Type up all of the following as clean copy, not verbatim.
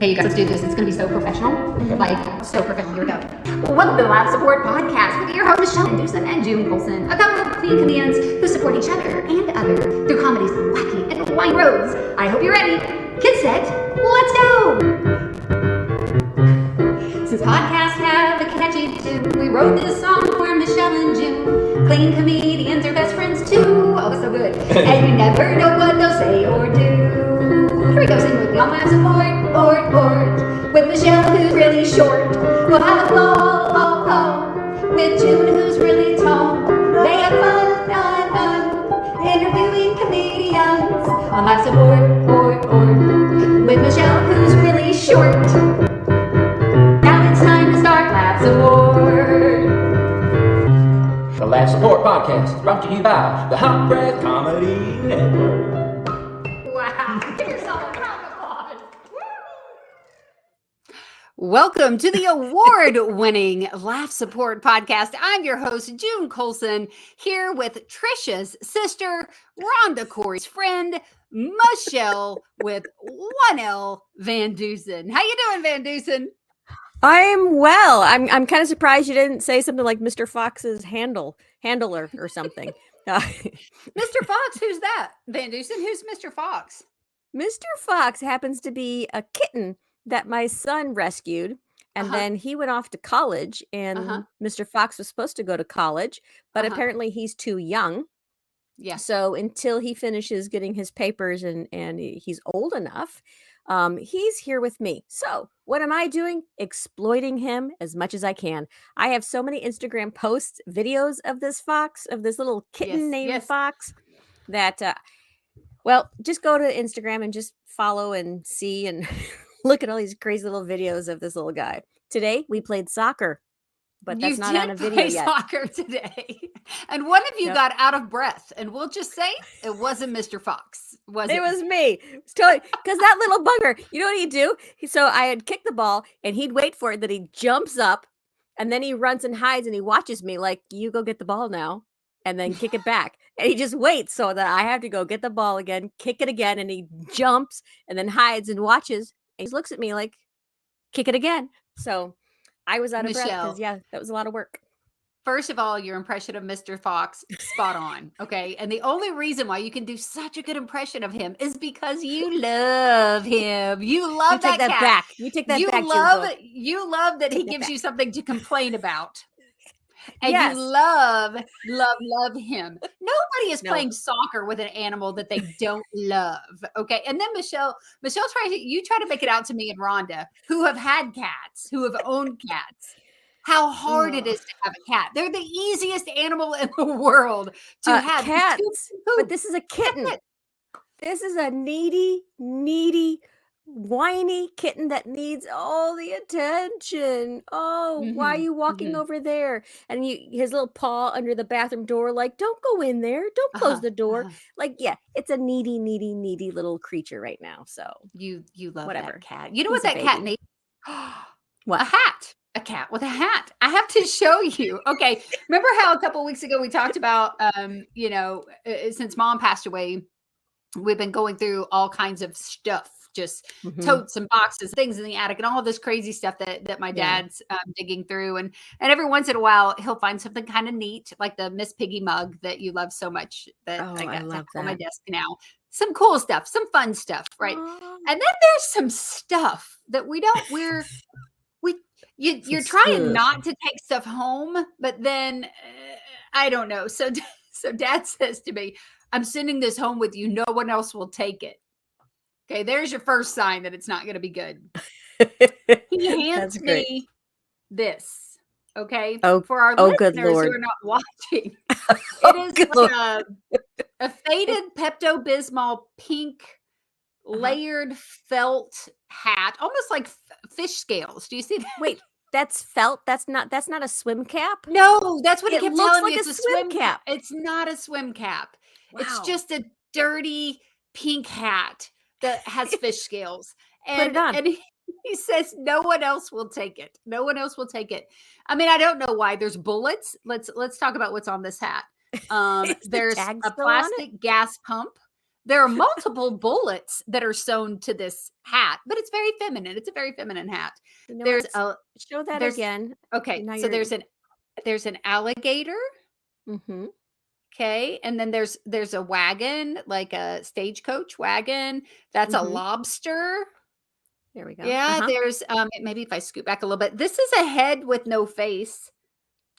Okay, you guys, let's do this. It's going to be so professional. Like, so professional. Here we go. Welcome to the Live Support Podcast with your hosts, Michele and June and June Colson, a couple of clean comedians who support each other and other through comedy's wacky and winding roads. I hope you're ready. Get set. Let's go. Since podcasts have a catchy tune, we wrote this song for Michele and June. Clean comedians are best friends too. Oh, it's so good. And you never know what they'll say or do. Here we go, sing with me on Live Support, with Michele, who's really short. We'll have a ball, with June, who's really tall. They have fun, interviewing comedians on Live Support, with Michele, who's really short. Now it's time to start Live Support. The Live Support Podcast is brought to you by the Hot Breath Comedy Network. Wow, give yourself a round of applause. Welcome to the award-winning Laugh Support Podcast. I'm your host, June Colson, here with Trisha's sister, Rhonda Corey's friend, Michele with 1L VanDusen. How you doing, VanDusen? I'm well. I'm kind of surprised you didn't say something like Mr. Fox's handler or something. Mr. Fox, who's that? VanDusen, who's Mr. Fox? Mr. Fox happens to be a kitten that my son rescued, and then he went off to college, and Mr. Fox was supposed to go to college, but apparently he's too young. Yeah. So until he finishes getting his papers and he's old enough, he's here with me. So what am I doing? Exploiting him as much as I can. I have so many Instagram posts, videos of this fox, of this little kitten named Fox, that, well, just go to Instagram and just follow and see and look at all these crazy little videos of this little guy. Today, we played soccer, but that's not on a video yet. Soccer today. And one of you got out of breath, and we'll just say it wasn't Mr. Fox. It was me. It's totally, because that little bugger, you know what he'd do? So I had kicked the ball, and he'd wait for it, that he jumps up, and then he runs and hides, and he watches me like, you go get the ball now, and then kick it back. And he just waits so that I have to go get the ball again, kick it again, and he jumps, and then hides and watches, and he looks at me like, kick it again. So I was out of breath because, that was a lot of work. First of all, your impression of Mr. Fox, spot on, okay? And the only reason why you can do such a good impression of him is because you love him. You love that cat. Back. You take that back. You love that he gives you something to complain about. And you love him. Nobody is playing soccer with an animal that they don't love, okay? And then Michele try to make it out to me and Rhonda, who have had cats, who have owned cats, how hard it is to have a cat. They're the easiest animal in the world to have. Cats, but this is a kitten. This is a needy, whiny kitten that needs all the attention. Oh, why are you walking over there? And his little paw under the bathroom door, like, don't go in there. Don't close the door. Like, it's a needy little creature right now. So you love whatever. That cat. You know what that cat needs? What? A hat. A cat with a hat. I have to show you. Okay. Remember how a couple of weeks ago we talked about, since mom passed away, we've been going through all kinds of stuff, just totes and boxes, things in the attic, and all of this crazy stuff that my dad's digging through. And every once in a while, he'll find something kind of neat, like the Miss Piggy mug that you love so much that I got on my desk now. Some cool stuff, some fun stuff, right? And then there's some stuff that you're trying not to take stuff home, but then I don't know. So Dad says to me, I'm sending this home with you. No one else will take it. Okay, there's your first sign that it's not going to be good. He hands me this. Okay, for our listeners who are not watching, it is like a faded Pepto-Bismol pink layered felt hat, almost like fish scales. Do you see that? Wait, that's felt? That's not a swim cap? No, that's what it kept looks telling like me. It's a swim cap. It's not a swim cap. Wow. It's just a dirty pink hat that has fish scales. And, Put it on. And he says no one else will take it. No one else will take it. I mean, I don't know why. There's bullets. Let's talk about what's on this hat. There's a plastic gas pump. There are multiple bullets that are sewn to this hat, but it's very feminine. It's a very feminine hat. You know There's what? Show that there's again. okay, Now so you're. there's an alligator, Mm-hmm. okay, and then there's a wagon, like a stagecoach wagon. That's a Mm-hmm. lobster. There we go. Yeah, there's maybe if I scoot back a little bit. This is a head with no face.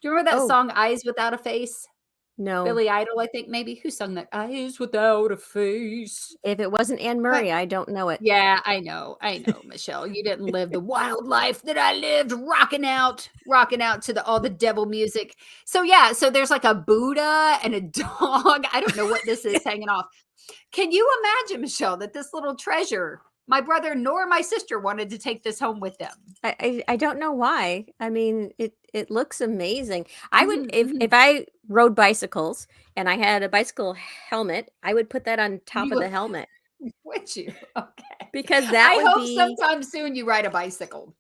Do you remember that Oh. song Eyes Without a Face? No. Billy Idol, I think maybe. Who sung that? Eyes Without a Face. If it wasn't Anne But Murray, I don't know it. yeah, I know, Michelle. You didn't live the wild life that I lived, rocking out to all the devil music. So yeah, so there's like a Buddha and a dog. I don't know what this is hanging off. Can you imagine, Michelle, that this little treasure, my brother nor my sister wanted to take this home with them? I don't know why. I mean, it looks amazing. I would Mhm. if I rode bicycles and I had a bicycle helmet, I would put that on top You of the would helmet would you? Okay. because that I would hope be. sometime soon you ride a bicycle.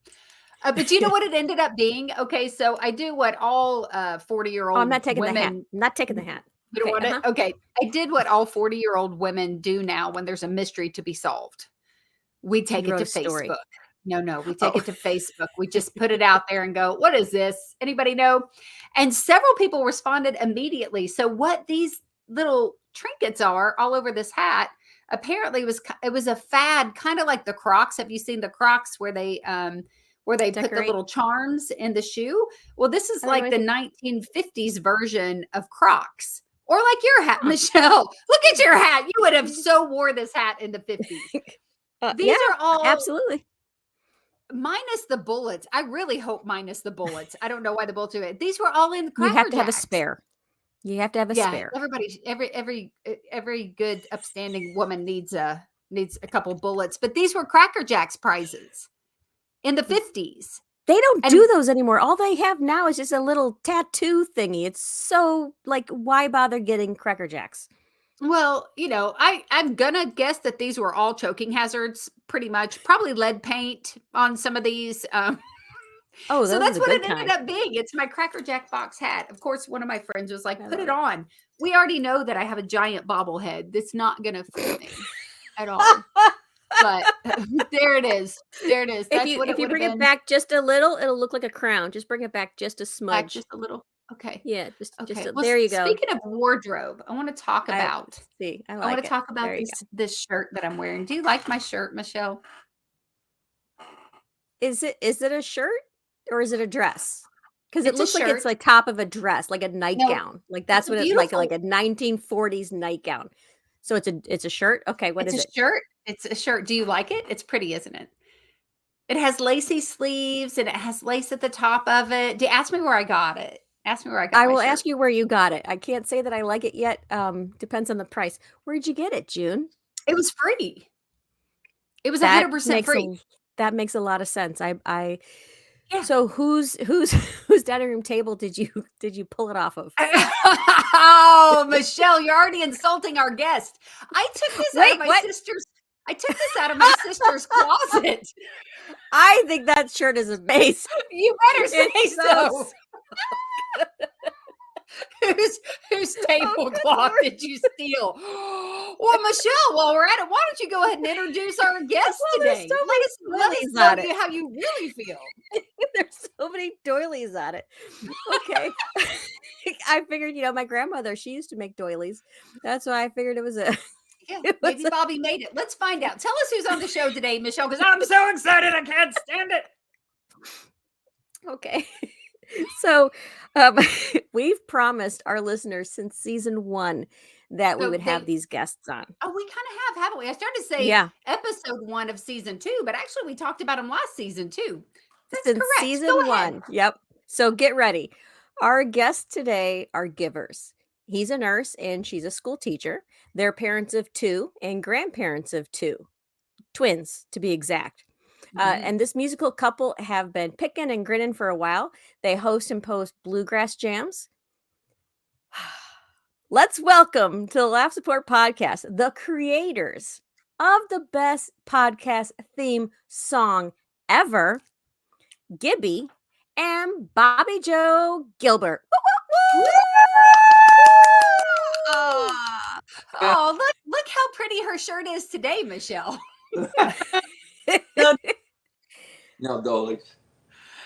But you know what it ended up being? Okay, so I do what all Oh, I'm 40-year-old not taking the hat. women. I'm not taking the hat. You don't Okay. want it? Okay. I did what all 40-year-old women do now when there's a mystery to be solved. We take You it wrote to a story. Facebook. No, we take Oh. it to Facebook. We just put it out there and go, what is this? Anybody know? And several people responded immediately. So what these little trinkets are all over this hat apparently it was a fad, kind of like the Crocs. Have you seen the Crocs where they put the Decorate. little charms in the shoe? Well, this is I don't know like the anything. 1950s version of Crocs. Or like your hat, Michelle. Look at your hat. You would have so wore this hat in the 50s. These Yeah, are all absolutely. minus the bullets. I really hope minus the bullets. I don't know why the bullets do it. These were all in You Cracker have to have a Jacks. spare. You have to have a Yeah, spare. every good upstanding woman needs a couple bullets. But these were Cracker Jacks prizes in the 50s. They don't And- do those anymore. All they have now is just a little tattoo thingy. It's so like, why bother getting Cracker Jacks? Well, you know, I'm gonna guess that these were all choking hazards, pretty much. Probably lead paint on some of these. Oh, So those are that's the what good it ended kind. up being. It's my Cracker Jack box hat. Of course, one of my friends was like, I put love it it. on. We already know that I have a giant bobblehead. That's not going to fool me at all. But there it is. There it is. That's If what you it would have bring been. it back just a little, it'll look like a crown. Just bring it back just a Back smudge. just a little. Okay. Yeah, just Okay. a, Well, there you go. speaking of wardrobe, I want to talk about. See, I I like want to it. talk about There you this shirt that I'm wearing. Do you like my shirt, Michelle? Is it a shirt or is it a dress? Because it It's a looks like it's shirt. like top of a dress, like a nightgown. Like that's it's a what it's like beautiful- a 1940s nightgown. So it's a shirt. Okay, what It's is a it? shirt. It's a shirt. Do you like it? It's pretty, isn't it? It has lacy sleeves and it has lace at the top of it. Ask me where I got it. Ask me where I got I my will shirt. ask you where you got it. I can't say that I like it yet. Depends on the price. Where'd you get it, June? It was free. It was That 100% makes free. that makes a lot of sense. Yeah. So whose dining room table did you pull it off of? Oh, Michelle, you're already insulting our guest. I took this out of my What? sister's. I took this out of my sister's closet. I think that shirt is amazing. You better say It's so. Whose tablecloth did you steal? Well, Michelle, while we're at it, why don't you go ahead and introduce our guest Well, there's today? so Let us doilies know on it. how you really feel. There's so many doilies on it. Okay. I figured, my grandmother, she used to make doilies. That's why I figured it was a Yeah, It was maybe Bobby made it. Let's find out. Tell us who's on the show today, Michelle, because I'm so excited. I can't stand it. Okay. So we've promised our listeners since season 1 that we So would have they- these guests on. Oh, we kind of have, haven't we? I started to say Yeah. episode 1 of season 2, but actually we talked about them last season too. That's Since correct. season Go ahead. 1. Yep. So get ready. Our guests today are givers. He's a nurse and she's a school teacher. They're parents of 2 and grandparents of 2. Twins, to be exact. Mhm. And this musical couple have been picking and grinning for a while. They host and post bluegrass jams. Let's welcome to the Laugh Support Podcast the creators of the best podcast theme song ever, Gibby and Bobbi Jo Gilbert. Woo, woo, woo! Oh, look how pretty her shirt is today, Michele. No doilies.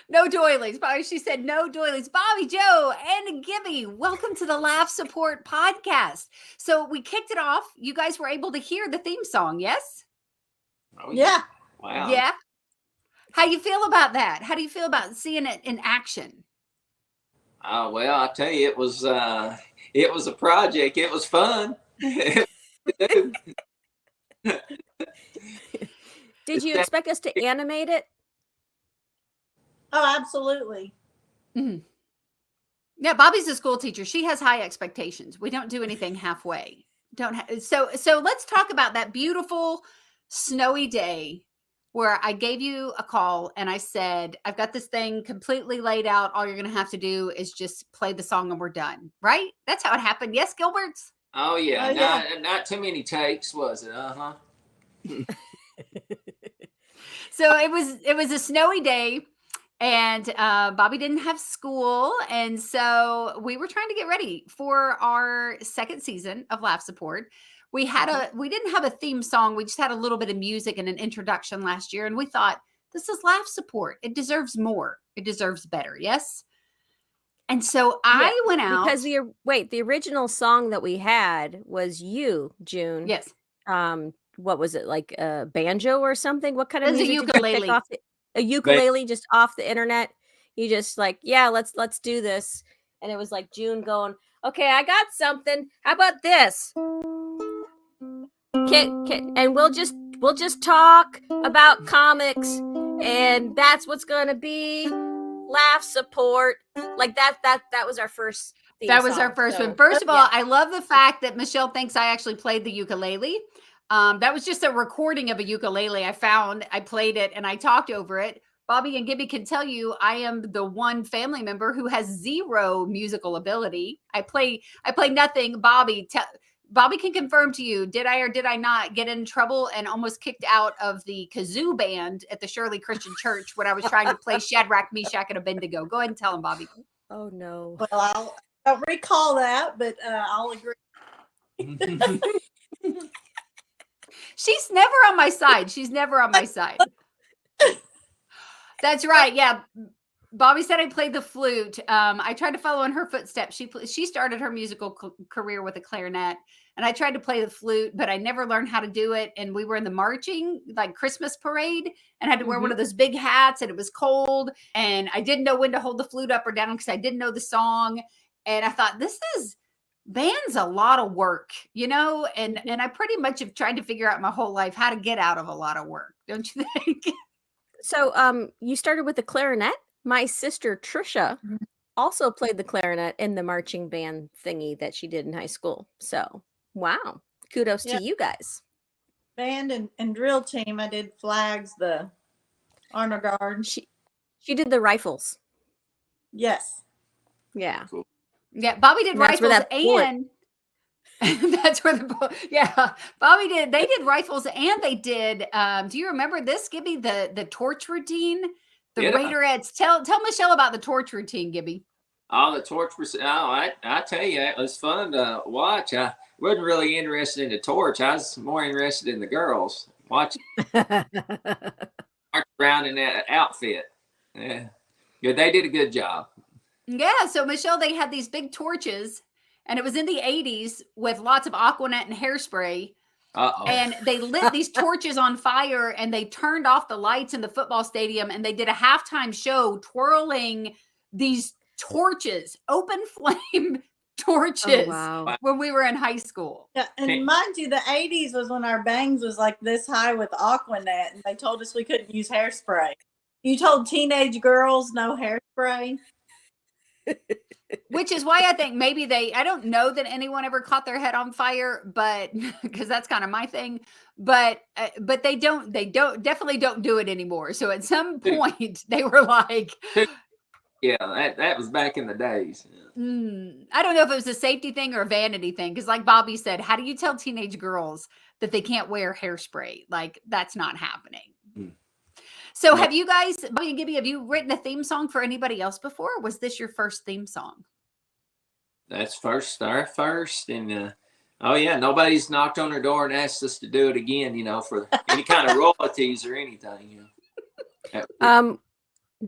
No doilies. She said no doilies. Bobbi Jo and Gibby, welcome to the Laugh Support Podcast. So we kicked it off. You guys were able to hear the theme song, yes? Oh, Yeah. Wow. Yeah. How you feel about that? How do you feel about seeing it in action? Well, I tell you, it was a project. It was fun. Did you expect us to animate it? Oh, absolutely. Mm-hmm. Yeah, Bobbi's a school teacher. She has high expectations. We don't do anything halfway. So let's talk about that beautiful snowy day where I gave you a call and I said, I've got this thing completely laid out. All you're going to have to do is just play the song and we're done. Right? That's how it happened. Yes, Gilberts? Oh yeah. Oh, yeah. Not too many takes, was it? So it was a snowy day. And Bobbi didn't have school. And so we were trying to get ready for our second season of Laugh Support. We didn't have a theme song. We just had a little bit of music and an introduction last year. And we thought, this is Laugh Support. It deserves more. It deserves better. Yes. And so I went out. Because the original song that we had was you, June. Yes. What was it, like a banjo or something? What kind of It was a music did you pick ukulele. off a ukulele just off the internet? You just like, yeah, let's do this. And it was like June going, okay, I got something. How about this? And we'll just talk about comics, and that's what's gonna be Laugh Support. Like that was our first theme That was song. our first So, one. First of all, yeah. I love the fact that Michele thinks I actually played the ukulele. That was just a recording of a ukulele I found. I played it and I talked over it. Bobbi and Gibby can tell you I am the one family member who has zero musical ability. I play nothing. Bobbi can confirm to you, did I or did I not get in trouble and almost kicked out of the kazoo band at the Shirley Christian Church when I was trying to play Shadrach, Meshach, and Abednego? Go ahead and tell them, Bobbi. Oh no. Well, I don't recall that, but I'll agree. She's never on my side. She's never on my side. That's right. Yeah. Bobbi said I played the flute. I tried to follow in her footsteps. She started her musical career with a clarinet, and I tried to play the flute, but I never learned how to do it. And we were in the marching, like Christmas parade, and had to wear one of those big hats, and it was cold, and I didn't know when to hold the flute up or down because I didn't know the song. And I thought, band's a lot of work, and I pretty much have tried to figure out my whole life how to get out of a lot of work. Don't you think? So you started with the clarinet. My sister Trisha also played the clarinet in the marching band thingy that she did in high school. So wow, kudos to you guys. Band and drill team. I did flags, the honor guard. She did the rifles. Yes. Yeah. Cool. Yeah, Bobbi did That's where rifles that bullet- and that's where Bobbi did. They did rifles and they did. Do you remember this, Gibby? The torch routine, the Yeah. Raiderettes. Tell Michele about the torch routine, Gibby. The torch was. I tell you, it was fun to watch. I wasn't really interested in the torch. I was more interested in the girls watching march around in that outfit. Yeah, they did a good job. Yeah. So Michele, they had these big torches. And it was in the 80s with lots of Aquanet and hairspray. And they lit these torches on fire and they turned off the lights in the football stadium and they did a halftime show twirling these torches, open flame torches when we were in high school. Yeah, and mind you, the 80s was when our bangs was like this high with Aquanet and they told us we couldn't use hairspray. You told teenage girls no hairspray? Which is why I think maybe I don't know that anyone ever caught their head on fire, but because that's kind of my thing, but they definitely don't do it anymore. So at some point they were like, yeah, that was back in the days. I don't know if it was a safety thing or a vanity thing. Cause like Bobbi said, how do you tell teenage girls that they can't wear hairspray? Like that's not happening. So have you guys, Bobbi and Gibby, have you written a theme song for anybody else before? Or was this your first theme song? That's our first, and Oh yeah, nobody's knocked on her door and asked us to do it again, for any kind of royalties or anything,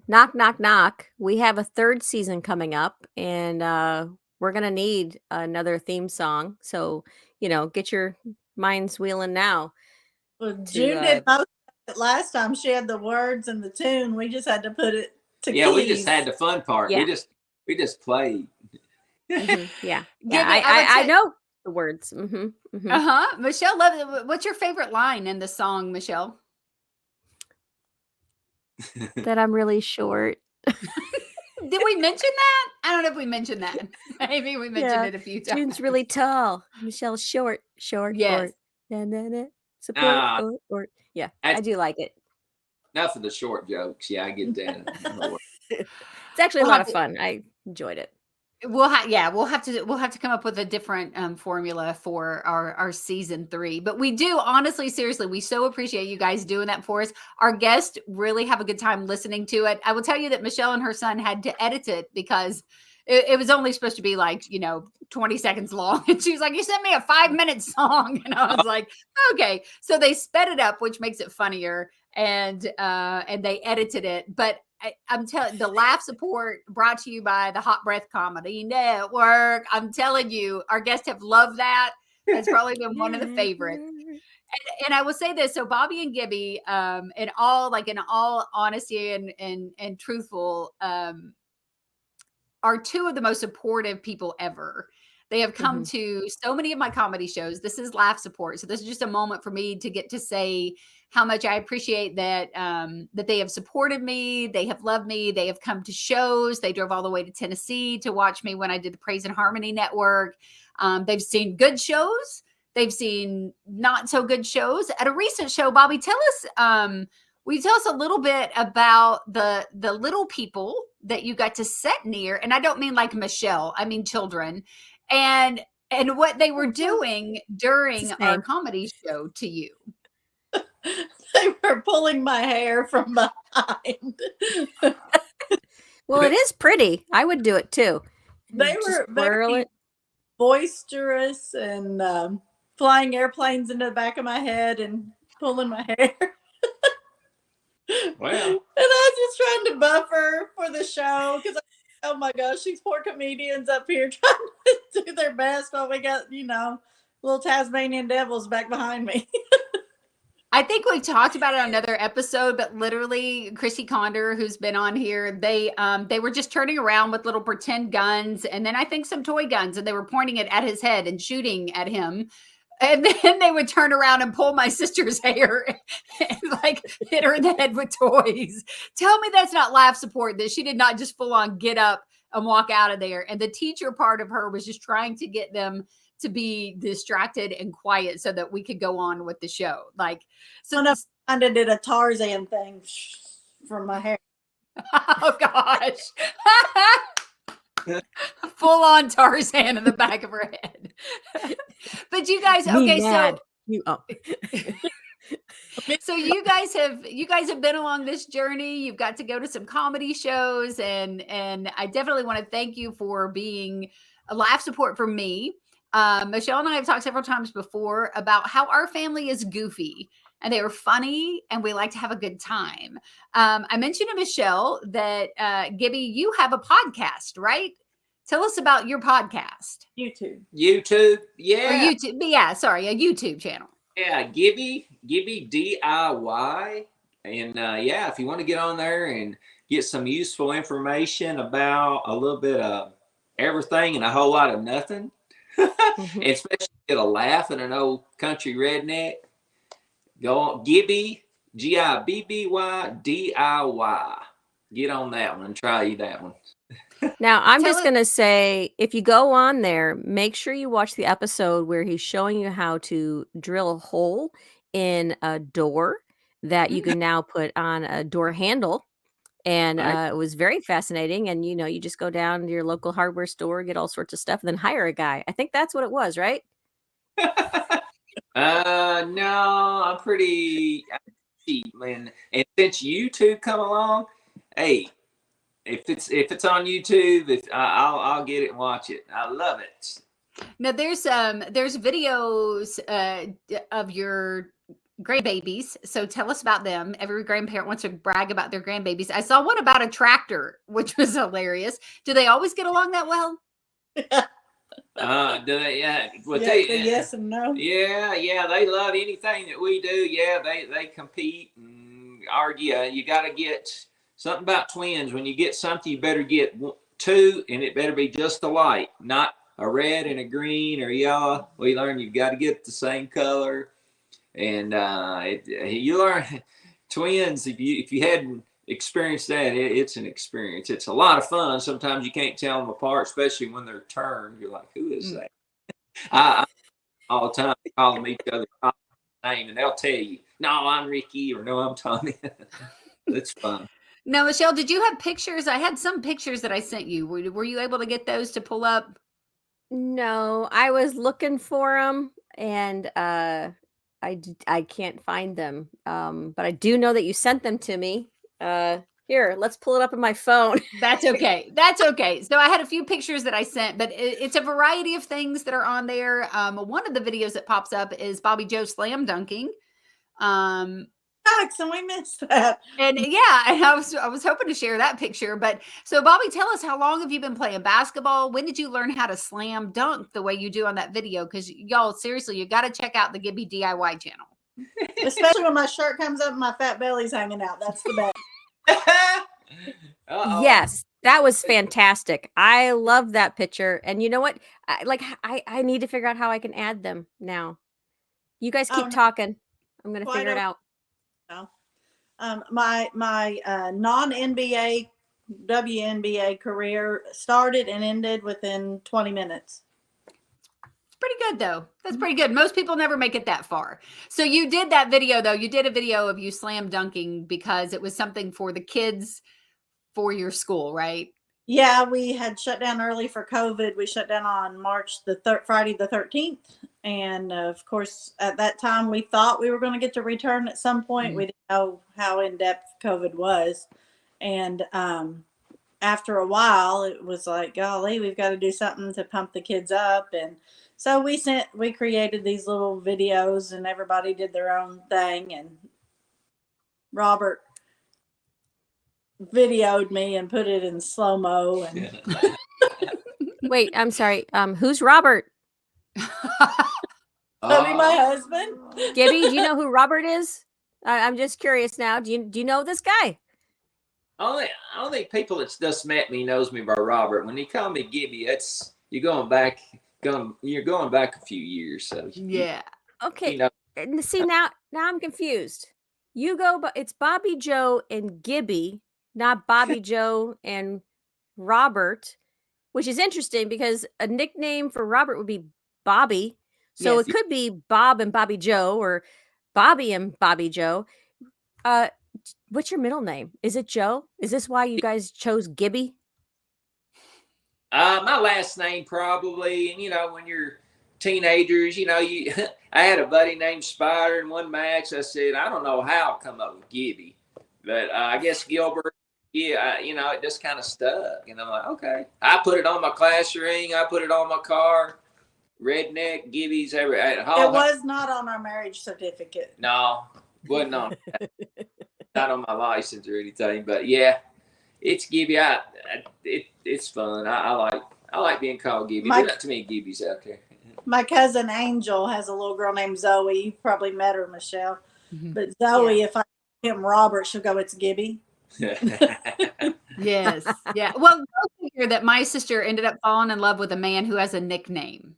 Knock, knock, knock. We have a third season coming up, and we're gonna need another theme song. So get your minds wheeling now. Well, To, June did most of it last time. She had the words and the tune. We just had to put it to Yeah, we just keys. had the fun part. Yeah. We just played. Yeah, Gibby, I know the words. Michelle, what's your favorite line in the song, Michelle? That I'm really short. Did we mention that? I don't know if we mentioned that. Maybe we mentioned it a few times. June's really tall. Michelle's short. Yes. Support or yeah. I do like it. Enough of the short jokes. Yeah, I get that. It's actually a lot of fun. I enjoyed it. We'll have to come up with a different formula for our season 3. But we do, honestly, seriously, we so appreciate you guys doing that for us. Our guests really have a good time listening to it. I will tell you that Michelle and her son had to edit it because it was only supposed to be like 20 seconds long, and she was like, "You sent me a 5-minute song," and I was like, "Okay." So they sped it up, which makes it funnier, and they edited it, but. I'm telling the laugh support brought to you by the Hot Breath Comedy Network. I'm telling you, our guests have loved that. It's probably been one of the favorites. And I will say this: so Bobbi and Gibby, in all honesty and truthful, are two of the most supportive people ever. They have come to so many of my comedy shows. This is laugh support. So this is just a moment for me to get to say how much I appreciate that that they have supported me. They have loved me. They have come to shows. They drove all the way to Tennessee to watch me when I did the Praise and Harmony Network. They've seen good shows. They've seen not so good shows. At a recent show, Bobbi, tell us a little bit about the little people that you got to sit near. And I don't mean like Michelle, I mean children. And what they were doing during our comedy show to you. They were pulling my hair from behind. Well, it is pretty. I would do it too. They were very boisterous and flying airplanes into the back of my head and pulling my hair. Wow. And I was just trying to buffer for the show because, oh my gosh, these poor comedians up here trying to do their best while we got, little Tasmanian devils back behind me. I think we've talked about it on another episode, but literally Chrissy Condor, who's been on here, they were just turning around with little pretend guns and then I think some toy guns, and they were pointing it at his head and shooting at him. And then they would turn around and pull my sister's hair and like hit her in the head with toys. Tell me that's not laugh support, that she did not just full on get up and walk out of there. And the teacher part of her was just trying to get them to be distracted and quiet so that we could go on with the show. Like, so I kind of did a Tarzan thing from my hair. Oh gosh. Full on Tarzan in the back of her head. But you guys, okay, so you guys have been along this journey. You've got to go to some comedy shows, and I definitely want to thank you for being a laugh support for me. Michelle and I have talked several times before about how our family is goofy and they are funny and we like to have a good time. I mentioned to Michelle that Gibby, you have a podcast, right? Tell us about your podcast. YouTube, yeah. Or YouTube, yeah, sorry, a YouTube channel. Yeah, Gibby DIY. And yeah, if you want to get on there and get some useful information about a little bit of everything and a whole lot of nothing, and especially get a laugh at an old country redneck, go on Gibby, GIBBY DIY. Get on that one. Try that one. Now, I'm just going to say, if you go on there, make sure you watch the episode where he's showing you how to drill a hole in a door that you can now put on a door handle. And it was very fascinating. And, you just go down to your local hardware store, get all sorts of stuff, and then hire a guy. I think that's what it was, right? No, I'm pretty cheap, man. And since YouTube come along, hey, if it's on YouTube, I'll get it and watch it. I love it. Now there's videos of your grandbabies. So tell us about them. Every grandparent wants to brag about their grandbabies. I saw one about a tractor, which was hilarious. Do they always get along that well? Do they? Yeah. Well, Yes and no. Yeah, they love anything that we do. Yeah, they compete and argue. You got to get something about twins. When you get something, you better get two, and it better be just alike, not a red and a green or yellow. We learned you've got to get the same color, and you learn twins. If you hadn't experienced that, it's an experience. It's a lot of fun. Sometimes you can't tell them apart, especially when they're turned. You're like, who is that? I all the time they call them each other name, and they'll tell you, no, I'm Ricky, or no, I'm Tommy. It's fun. Now, Michele, did you have pictures? I had some pictures that I sent you. Were you able to get those to pull up? No, I was looking for them, and I can't find them. But I do know that you sent them to me. Here, let's pull it up on my phone. That's okay. That's okay. So I had a few pictures that I sent, but it's a variety of things that are on there. One of the videos that pops up is Bobbi Jo slam dunking. Alex, and we missed that. And yeah, and I was hoping to share that picture. But so Bobbi, tell us, how long have you been playing basketball? When did you learn how to slam dunk the way you do on that video? Because y'all, seriously, you got to check out the Gibby DIY channel. Especially when my shirt comes up and my fat belly's hanging out. That's the best. Yes, that was fantastic. I love that picture. And you know what? I need to figure out how I can add them now. You guys keep talking. I'm going to figure it out. No. My non-NBA, WNBA career started and ended within 20 minutes. Pretty good though. That's pretty good. Most people never make it that far. So you did that video though. You did a video of you slam dunking because it was something for the kids for your school, right? Yeah, we had shut down early for COVID. We shut down on Friday the 13th. And of course, at that time, we thought we were going to get to return at some point. We didn't know how in-depth COVID was. And after a while, it was like, golly, we've got to do something to pump the kids up. And so we created these little videos, and everybody did their own thing. And Robert videoed me and put it in slow-mo. And Wait, I'm sorry. Who's Robert? That'd be my husband. Gibby, do you know who Robert is? I'm just curious now. Do you know this guy? Only people that's just met me knows me by Robert. When he called me Gibby, you're going back a few years. So yeah. Okay. You know. See, now I'm confused. It's Bobbi Jo and Gibby, not Bobbi Jo and Robert, which is interesting because a nickname for Robert would be Bobby. So yes. It could be Bob and Bobbi Jo, or Bobby and Bobbi Jo. What's your middle name? Is it Joe? Is this why you guys chose Gibby? My last name probably. And when you're teenagers, I had a buddy named Spider and one Max. I said, I don't know how I come up with Gibby, but I guess Gilbert. Yeah, it just kind of stuck, and I'm like, okay. I put it on my class ring. I put it on my car. Redneck, Gibby's, everything. It was not on our marriage certificate. No, wasn't on. Not on my license or anything, but yeah, it's Gibby. It's fun. I like being called Gibby. There's not too many Gibbys out there. My cousin Angel has a little girl named Zoe. You probably met her, Michele. Mm-hmm. But Zoe, if I call him Robert, she'll go, it's Gibby. Yes. Yeah. Well, go figure that my sister ended up falling in love with a man who has a nickname.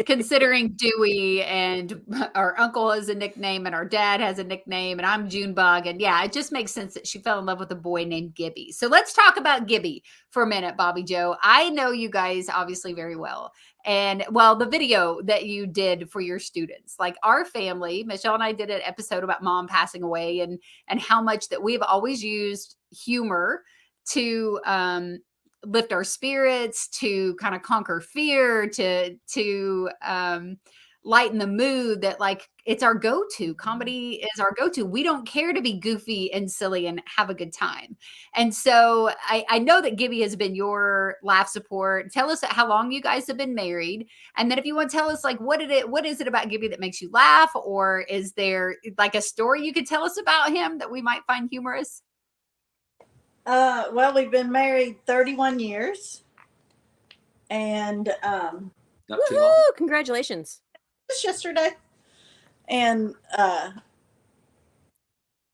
Considering Dewey, and our uncle has a nickname, and our dad has a nickname, and I'm Junebug, and yeah, it just makes sense that she fell in love with a boy named Gibby. So let's talk about Gibby for a minute, Bobbi Jo. I know you guys obviously very well, and the video that you did for your students, like our family, Michele and I did an episode about mom passing away, and how much that we've always used humor to lift our spirits, to kind of conquer fear, to lighten the mood, that like it's our go-to. Comedy is our go-to. We don't care to be goofy and silly and have a good time. And so I know that Gibby has been your laugh support. Tell us how long you guys have been married. And then if you want to tell us like what is it about Gibby that makes you laugh? Or is there like a story you could tell us about him that we might find humorous? Well, we've been married 31 years. And Not too long. Woohoo! Congratulations. just yesterday. And I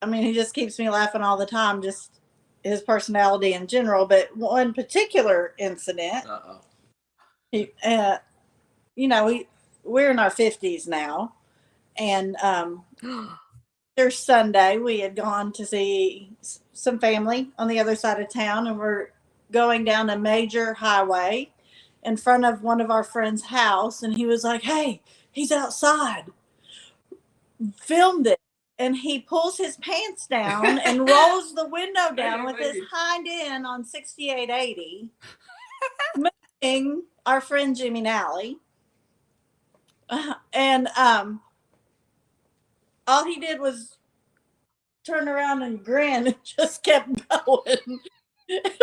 mean, he just keeps me laughing all the time, just his personality in general. But one particular incident, he, you know, we're in our 50s now. And there's Sunday, we had gone to see some family on the other side of town, and we're going down a major highway in front of one of our friends' house. And he was like, "Hey, he's outside. Filmed it." And he pulls his pants down and rolls the window down with his hind end on 6880, moving our friend Jimmy and Allie. And all he did was turn around and grin and just kept going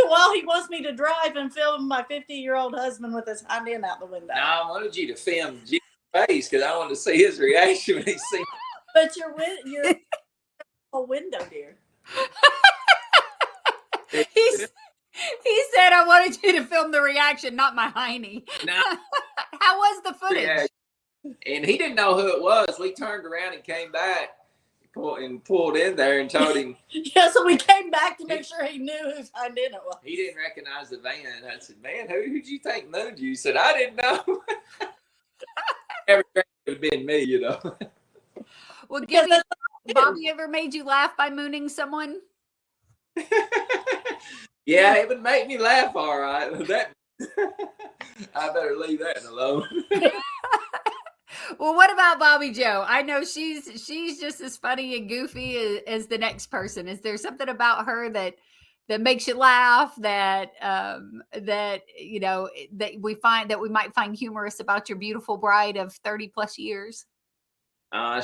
while he wants me to drive and film my 50-year-old husband with his hind end out the window. No, I wanted you to film Jimmy's face because I wanted to see his reaction when he seen. But your window, dear. He said, "I wanted you to film the reaction, not my hiney." No. How was the footage? Yeah. And he didn't know who it was. We turned around and came back and pulled in there and told him. Yeah, so we came back to make sure he knew whose hind end it was. He didn't recognize the van. I said, "Man, who'd you think moved you?" He said, "I didn't know." Everything would have been me, you know. Well, Gibby, Bobby ever made you laugh by mooning someone? Yeah, it would make me laugh, all right. That I better leave that alone. Well, what about Bobbi Jo? I know she's just as funny and goofy as the next person. Is there something about her that makes you laugh, that you know that we might find humorous about your beautiful bride of 30 plus years?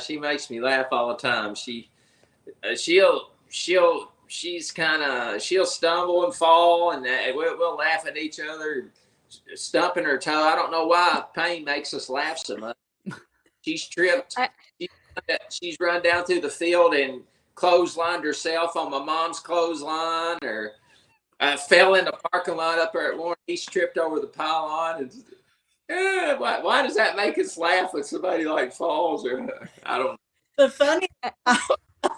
She makes me laugh all the time. She'll stumble and fall, and we'll laugh at each other, stumping her toe. I don't know why pain makes us laugh so much. She's tripped. She's run down through the field and clotheslined herself on my mom's clothesline, or fell in the parking lot up there at Warren. He's tripped over the pylon. And why does that make us laugh when somebody like falls? Or I don't know. The funny, I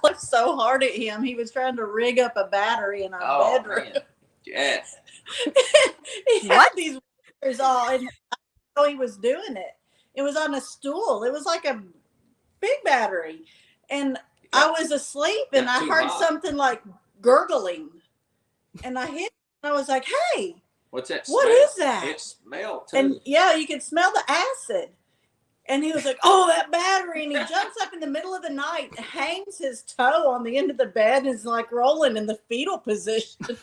laughed so hard at him. He was trying to rig up a battery in our bedroom. Man. Yeah. He had these wires all, and I know he was doing it. It was on a stool. It was like a big battery. And I was asleep, and I heard something like gurgling. And I hit, and I was like, "Hey, what's that? What is that?" It smelled too. And yeah, you could smell the acid. And he was like, "Oh, that battery." And he jumps up in the middle of the night, hangs his toe on the end of the bed, and is like rolling in the fetal position.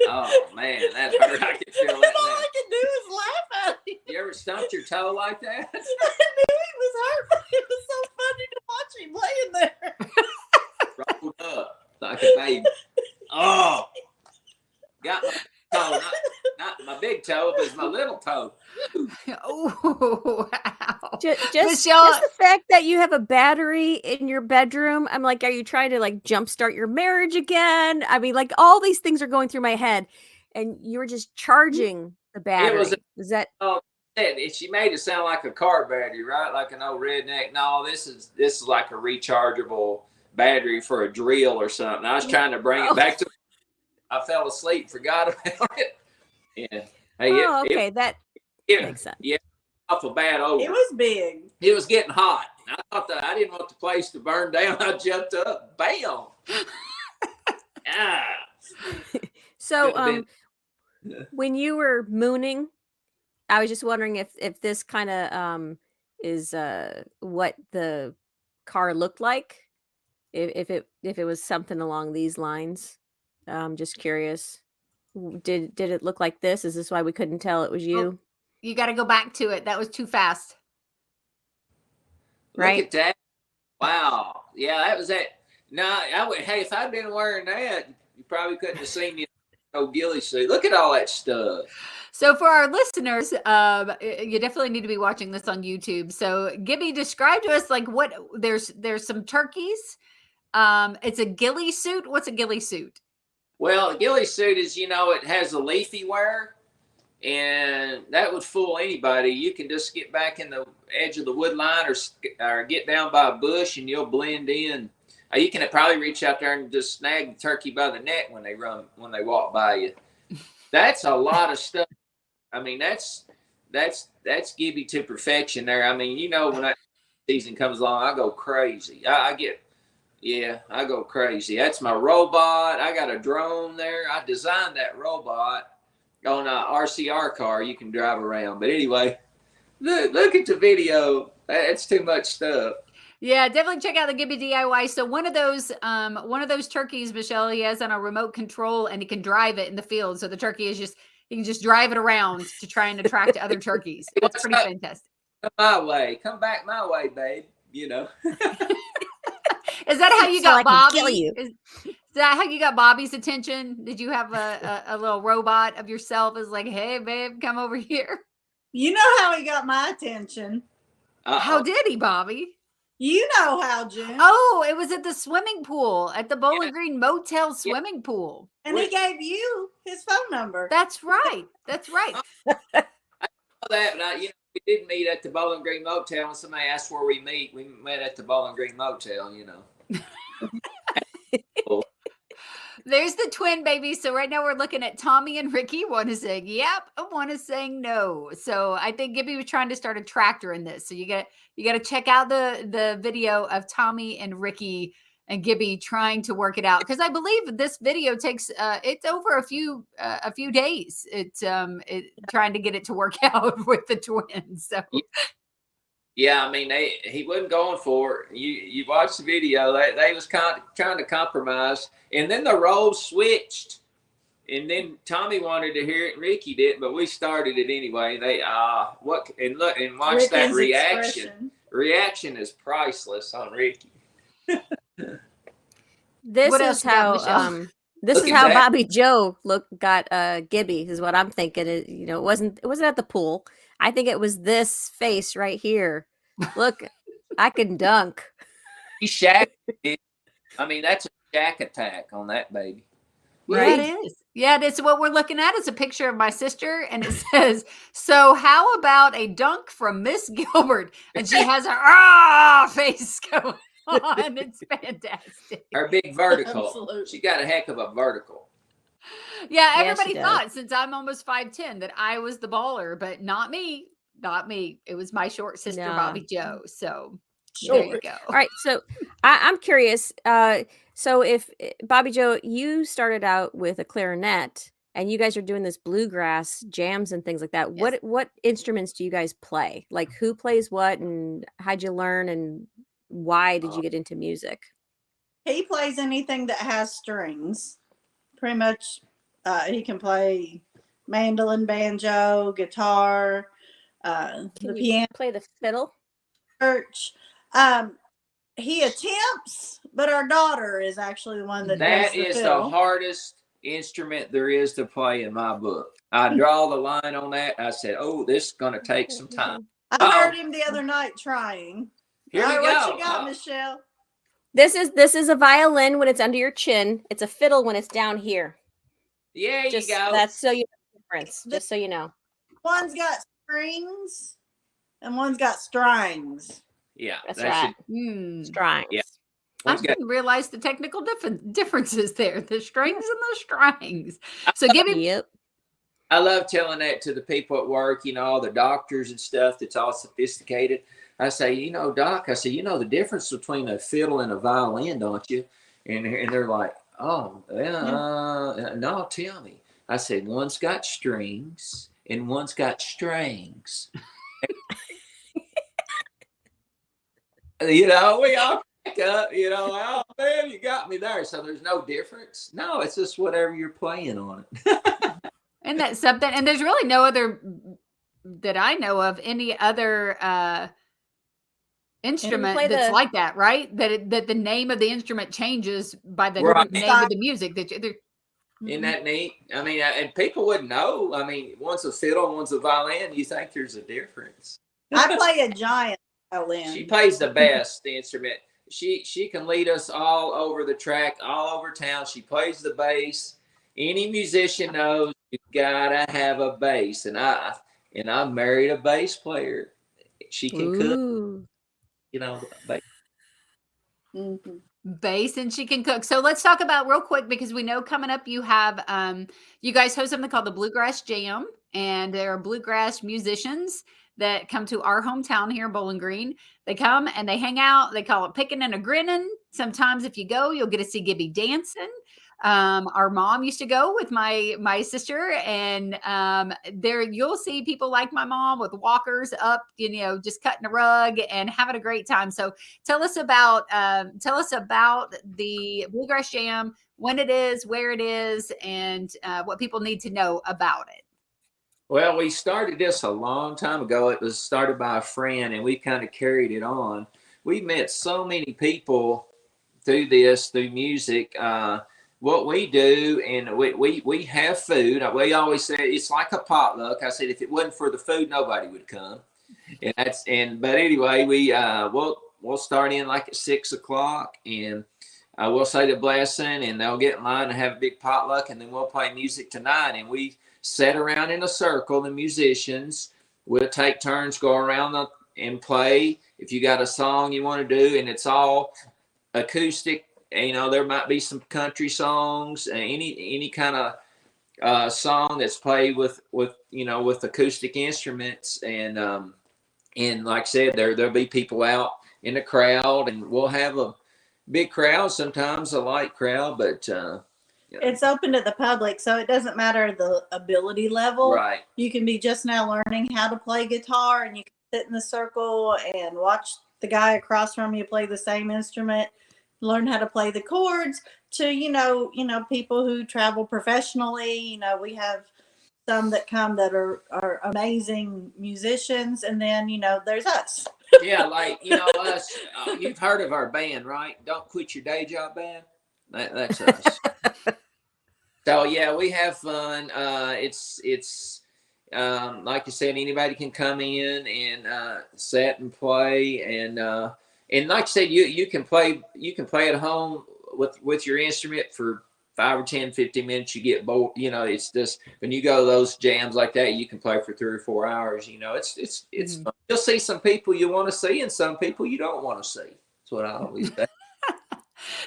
Oh, man, that hurt. I can feel And that. all I could do is laugh at him. You ever stumped your toe like that? I knew he was hurt, but it was so funny to watch him laying there. Rolled up like a baby. Oh, got my toe, not my big toe, but it's my little toe. Oh, wow. Just Michele, the fact that you have a battery in your bedroom, I'm like, are you trying to like jumpstart your marriage again? I mean, like all these things are going through my head, and you were just charging the battery. Is that? Oh, she made it sound like a car battery, right? Like an old redneck. No, this is like a rechargeable battery for a drill or something. I was trying to bring it back to. I fell asleep, forgot about it. Yeah. Hey, okay, that makes sense. Yeah, awful bad over. It was big. It was getting hot. I thought that I didn't want the place to burn down. I jumped up, bam. So, when you were mooning, I was just wondering if this kind of is what the car looked like, if it was something along these lines. Just curious. Did it look like this? Is this why we couldn't tell it was you? you got to go back to it. That was too fast. right? Look at that. Wow. Yeah, that was that. No, hey, if I'd been wearing that, you probably couldn't have seen me in no ghillie suit. Look at all that stuff. So for our listeners, you definitely need to be watching this on YouTube. So Gibby, describe to us like what there's some turkeys. It's a ghillie suit. What's a ghillie suit? Well, a ghillie suit is, it has a leafy wear, and that would fool anybody. You can just get back in the edge of the wood line or get down by a bush, and you'll blend in. You can probably reach out there and just snag the turkey by the neck when they walk by you. That's a lot of stuff. I mean, that's Gibby to perfection there. I mean, when that season comes along, I go crazy. I go crazy. That's my robot. I got a drone there. I designed that robot on a RCR car you can drive around. But anyway, look at the video. That's too much stuff. Yeah, definitely check out the Gibby DIY. So one of those turkeys, Michelle, he has on a remote control, and he can drive it in the field. So the turkey is he can just drive it around to try and attract other turkeys. It's pretty fantastic. Come back my way, babe. Is that how you got Bobby? Is that how you got Bobby's attention? Did you have a little robot of yourself? Is like, hey, babe, come over here. You know how he got my attention. How did he, Bobby? You know how, June. Oh, it was at the swimming pool, at the Bowling Green Motel swimming pool. And he gave you his phone number. That's right. That's right. I know that, but we did meet at the Bowling Green Motel. When somebody asked where we meet, we met at the Bowling Green Motel, There's the twin babies. So right now we're looking at Tommy and Ricky. One is saying yep, and one is saying no. So I think Gibby was trying to start a tractor in this. So you got to check out the video of Tommy and Ricky and Gibby trying to work it out, because I believe this video takes it's over a few days. It's trying to get it to work out with the twins. So. Yeah, I mean, he wasn't going for it. You watch the video. They was kind of trying to compromise, and then the roles switched, and then Tommy wanted to hear it, and Ricky didn't, but we started it anyway. They watch Ricky's that reaction. expression. Reaction is priceless on Ricky. This What is else you got, how Michelle? this Look is at how that. Bobbi Jo got Gibby, is what I'm thinking. It wasn't at the pool. I think it was this face right here. Look, I can dunk. He shacked it. I mean, that's a shack attack on that baby. Yeah, it is. Yeah, it is. What we're looking at is a picture of my sister, and it says, "So how about a dunk from Miss Gilbert?" And she has her face going on. It's fantastic. Her big vertical. Absolutely. She got a heck of a vertical. Yeah, Yeah, everybody she does. thought, since I'm almost 5'10", that I was the baller, but not me. Not me. It was my short sister, No. Bobbi Jo. So there you go. All right, so I'm curious. So if Bobbi Jo, you started out with a clarinet, and you guys are doing this bluegrass jams and things like that. Yes. What instruments do you guys play? Like, who plays what, and how'd you learn, and why did you get into music? He plays anything that has strings. Pretty much, he can play mandolin, banjo, guitar, the Can you piano. play the fiddle? Church. He attempts, but our daughter is actually the one that That does the is the fiddle. hardest instrument there is to play in my book. I draw the line on that. I said, "Oh, this is going to take some time." I heard him the other night trying. Here All we right, go. what you got, Michelle? This is a violin when it's under your chin. It's a fiddle when it's down here. Yeah, you Just go. that's so you know the difference. Just so you know. One's got strings and one's got strings. Yeah, That's that right. Strings. Yeah. I One's got- didn't realize the technical differences there, the strings and the strings. So give me Yep. I love telling that to the people at work, all the doctors and stuff that's all sophisticated. I say, Doc, the difference between a fiddle and a violin, don't you? And they're like, oh, no, tell me. I said, one's got strings and one's got strings. We all crack up, oh, man, you got me there. So there's no difference. No, it's just whatever you're playing on it. and that's something, and there's really no other that I know of any other instrument play that's the- like that, right? That the name of the instrument changes by the Right. name of the music. Isn't that neat? I mean, and people wouldn't know. I mean, one's a fiddle, one's a violin. You think there's a difference? I play a giant violin. She plays the best instrument. She can lead us all over the track, all over town. She plays the bass. Any musician knows you gotta have a bass, and I married a bass player. She can cook, Ooh. bass. Bass, and she can cook. So let's talk about real quick, because we know coming up you have you guys host something called the Bluegrass Jam, and there are bluegrass musicians that come to our hometown here in Bowling Green. They come and they hang out. They call it picking and a grinning. Sometimes if you go, you'll get to see Gibby dancing. Our mom used to go with my sister, and there you'll see people like my mom with walkers up, just cutting a rug and having a great time. So tell us about the Bluegrass Jam, when it is, where it is, and what people need to know about it. Well, we started this a long time ago. It was started by a friend, and we kind of carried it on. We met so many people through music. What we do, and we have food. We always say it's like a potluck. I said if it wasn't for the food, nobody would come. But anyway, we'll start in like at 6 o'clock, and we'll say the blessing, and they'll get in line and have a big potluck, and then we'll play music tonight. And we sit around in a circle. The musicians will take turns, go around and play. If you got a song you want to do, and it's all acoustic. There might be some country songs, any kind of song that's played with acoustic instruments, and like I said, there'll be people out in the crowd, and we'll have a big crowd, sometimes a light crowd, but it's open to the public, so it doesn't matter the ability level. Right. You can be just now learning how to play guitar, and you can sit in the circle and watch the guy across from you play the same instrument, learn how to play the chords, to people who travel professionally. We have some that come that are amazing musicians, and then there's us. Yeah, like us. You've heard of our band, right? Don't Quit Your Day Job band. That's us. So yeah, we have fun. It's like you said, anybody can come in and sit and play, and like I said, you can play at home with your instrument for 5 or 10, 15 minutes. You get bored. It's just when you go to those jams like that, you can play for 3 or 4 hours. It's fun. You'll see some people you want to see, and some people you don't want to see. That's what I always say.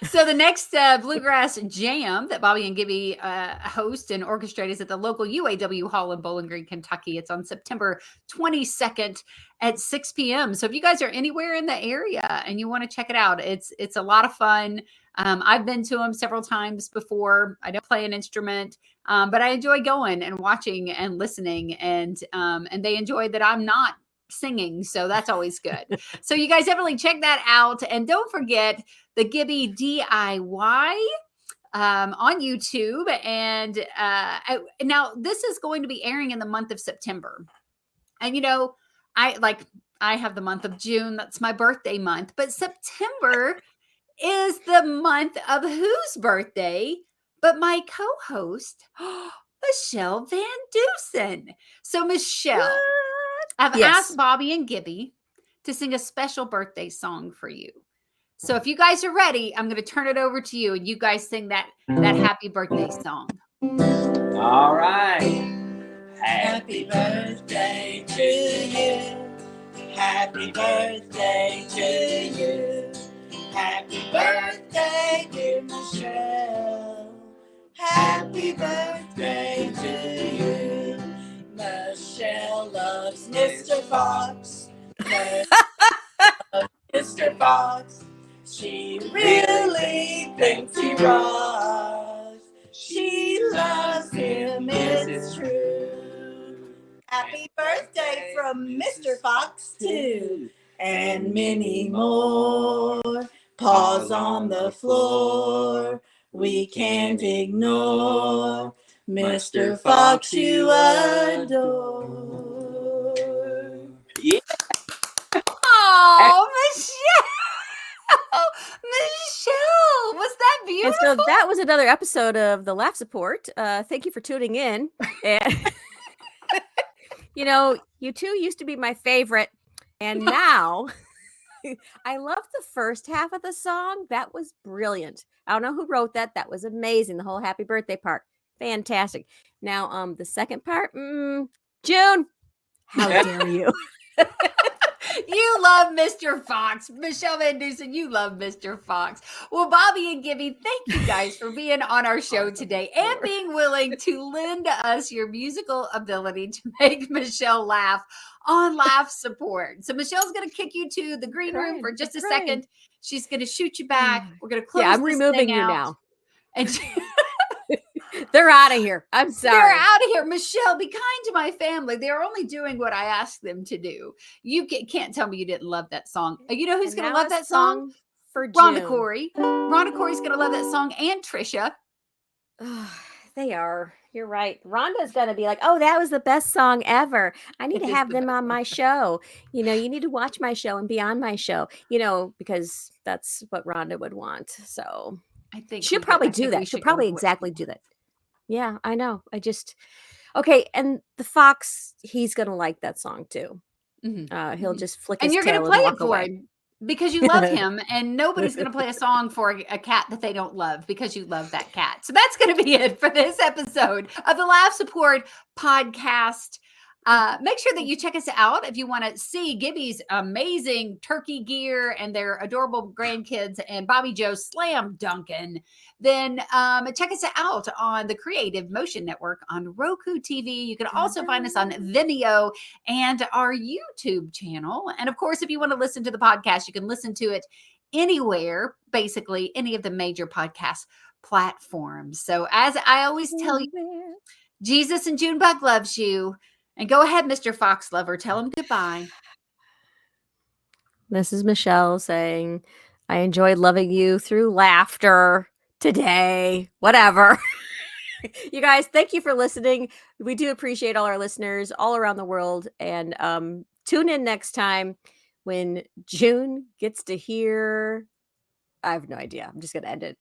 So the next Bluegrass Jam that Bobbi and Gibby host and orchestrate is at the local UAW Hall in Bowling Green, Kentucky. It's on September 22nd at 6 p.m. So if you guys are anywhere in the area and you want to check it out, it's a lot of fun. I've been to them several times before. I don't play an instrument, but I enjoy going and watching and listening, and they enjoy that I'm not singing, so that's always good. So you guys definitely check that out, and don't forget the Gibby DIY on YouTube. And now this is going to be airing in the month of September, and I have the month of June. That's my birthday month, but September is the month of whose birthday but my co-host, Michele VanDusen. So Michele, I've asked Bobbi and Gibby to sing a special birthday song for you. So if you guys are ready, I'm going to turn it over to you, and you guys sing that happy birthday song. All right. Happy birthday to you. Happy birthday to you. Happy birthday, dear Michele. Happy birthday to you. Michele loves Mr. Fox. Mr. Fox. She really thinks he rocks. She loves him, it's true. Happy birthday from Mr. Fox too. And many more. Paws on the floor. We can't ignore. Mr. Fox you adore. Yeah. Oh, Michelle. Michelle, was that And beautiful? so that was another episode of the Laugh Support. Thank you for tuning in. And you two used to be my favorite, and now I love the first half of the song. That was brilliant. I don't know who wrote that. That was amazing. The whole happy birthday part, fantastic. Now, the second part, June, how dare you? You love Mr. Fox. Michele VanDusen, you love Mr. Fox. Well, Bobbi and Gibby, thank you guys for being on our show today and being willing to lend us your musical ability to make Michelle laugh on Laugh Support. So Michelle's going to kick you to the green room for just a second. She's going to shoot you back. We're going to close I'm this removing thing you out. now. And They're out of here. I'm sorry. they're out of here. Michelle, be kind to my family. They're only doing what I asked them to do. You can't tell me you didn't love that song. You know who's And going to now love a that song? for June. Rhonda Corey. Rhonda Corey's going to love that song, and Trisha. They are. You're right. Rhonda's going to be like, oh, that was the best song ever. I need It to is have the them best on my show. You need to watch my show and be on my show, because that's what Rhonda would want. So I think she'll we probably I do think we that. She'll should go probably with what exactly she do that. Yeah, I know. Okay. And the Fox, he's going to like that song too. Mhm. He'll just flick And his you're going tail to and play walk it for away. him because you love him, and nobody's going to play a song for a cat that they don't love because you love that cat. So that's going to be it for this episode of the Laugh Support podcast. Make sure that you check us out if you want to see Gibby's amazing turkey gear and their adorable grandkids and Bobbi Jo slam dunking. Then check us out on the Creative Motion Network on Roku TV. You can also find us on Vimeo and our YouTube channel. And of course, if you want to listen to the podcast, you can listen to it anywhere, basically any of the major podcast platforms. So as I always tell you, Jesus and Junebug loves you. And go ahead, Mr. Fox Lover. Tell him goodbye. This is Michelle saying, I enjoyed loving you through laughter today, whatever. You guys, thank you for listening. We do appreciate all our listeners all around the world. And tune in next time when June gets to hear. I have no idea. I'm just going to end it.